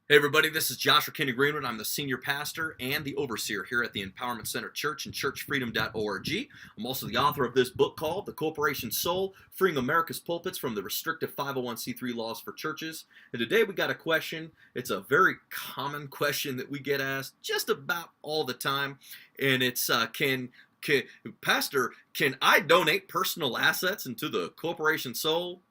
Hey everybody, this is Joshua Kenny Greenwood. I'm the senior pastor and the overseer here at the Empowerment Center Church and churchfreedom.org. I'm also the author of this book called The Corporation Soul, Freeing America's Pulpits from the Restrictive 501c3 Laws for Churches. And today we got a question. It's a very common question that we get asked just about all the time. And it's, Pastor, can I donate personal assets into the Corporation Soul?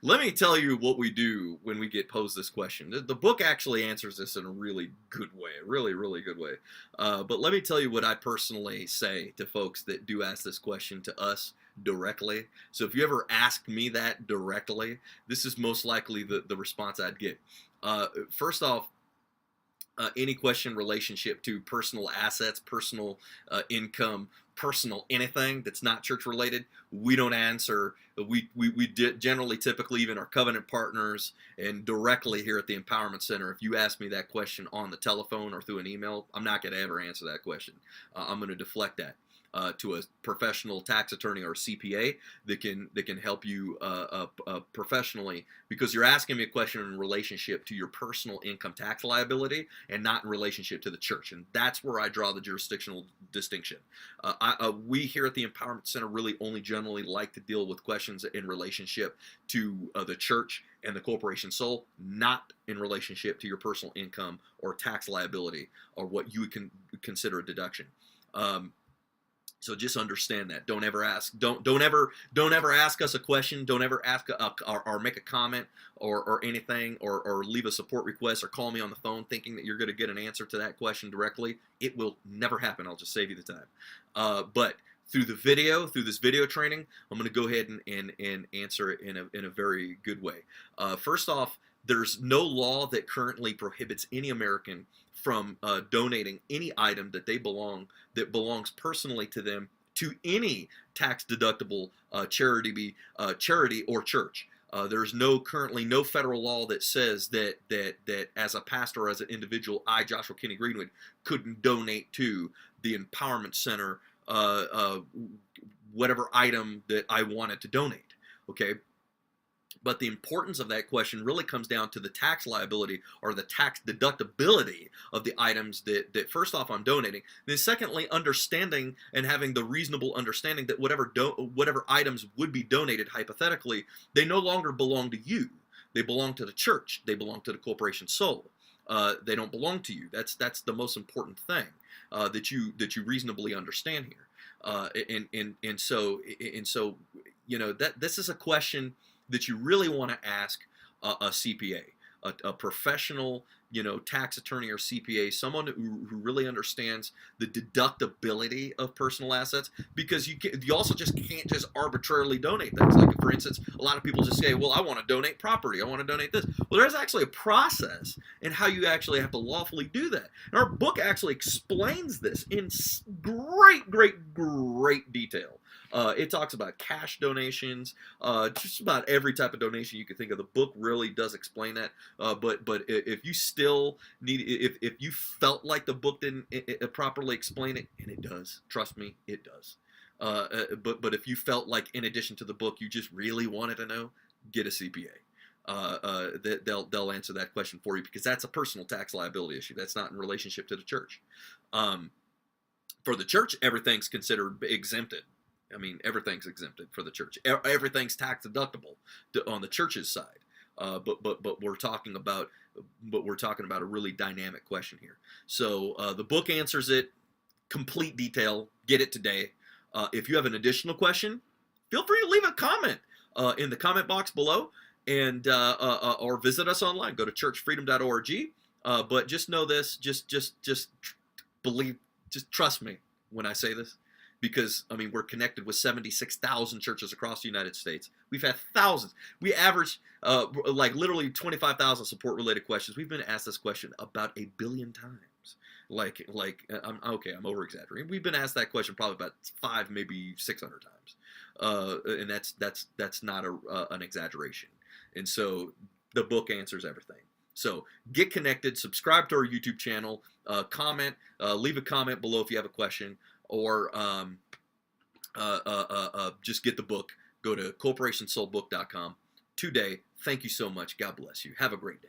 Let me tell you what we do when we get posed this question. The book actually answers this in a really good way, a really, really good way. But let me tell you what I personally say to folks that do ask this question to us directly. So if you ever ask me that directly, this is most likely the response I'd get. First off, any question relationship to personal assets, personal income, personal anything that's not church related, we don't answer. We generally, typically, even our covenant partners and directly here at the Empowerment Center, if you ask me that question on the telephone or through an email, I'm not going to ever answer that question. I'm going to deflect that. To a professional tax attorney or CPA that can help you professionally, because you're asking me a question in relationship to your personal income tax liability and not in relationship to the church, and that's where I draw the jurisdictional distinction. We here at the Empowerment Center really only generally like to deal with questions in relationship to the church and the corporation soul, not in relationship to your personal income or tax liability or what you would consider a deduction. So just understand that. Don't ever ask. Don't ever ask us a question. Don't ever ask or make a comment or anything or leave a support request or call me on the phone thinking that you're going to get an answer to that question directly. It will never happen. I'll just save you the time. But through this video training, I'm going to go ahead and answer it in a very good way. First off, there's no law that currently prohibits any American from donating any item that belongs personally to them to any tax deductible charity or church. There's currently no federal law that says that as a pastor or as an individual, I, Joshua Kenny Greenwood, couldn't donate to the Empowerment Center whatever item that I wanted to donate. Okay. But the importance of that question really comes down to the tax liability or the tax deductibility of the items that first off I'm donating. Then secondly, understanding and having the reasonable understanding that whatever items would be donated hypothetically, they no longer belong to you. They belong to the church. They belong to the corporation soul. They don't belong to you. That's the most important thing that you reasonably understand here. And so that this is a question that you really want to ask a CPA, a professional, tax attorney or CPA, someone who really understands the deductibility of personal assets, because you also just can't just arbitrarily donate things. Like, for instance, a lot of people just say, well, I want to donate property, I want to donate this. Well, there's actually a process in how you actually have to lawfully do that. And our book actually explains this in great detail. It talks about cash donations, just about every type of donation you can think of. The book really does explain that. But if you still need, if you felt like the book didn't properly explain it, and it does, trust me, it does. But if you felt like in addition to the book you just really wanted to know, get a CPA. They'll answer that question for you, because that's a personal tax liability issue. That's not in relationship to the church. For the church, everything's considered exempted. I mean, everything's exempted for the church. Everything's tax deductible on the church's side. But we're talking about a really dynamic question here. So the book answers it, complete detail. Get it today. If you have an additional question, feel free to leave a comment in the comment box below, and or visit us online. Go to churchfreedom.org. But just know this. Just believe. Just trust me when I say this. Because, I mean, we're connected with 76,000 churches across the United States. We've had thousands. We average like literally 25,000 support-related questions. We've been asked this question about 1 billion times. I'm over-exaggerating. We've been asked that question probably about 5, maybe 600 times. And that's not an exaggeration. And so the book answers everything. So get connected, subscribe to our YouTube channel, comment, leave a comment below if you have a question, or just get the book. Go to corporationsoulbook.com today. Thank you so much. God bless you. Have a great day.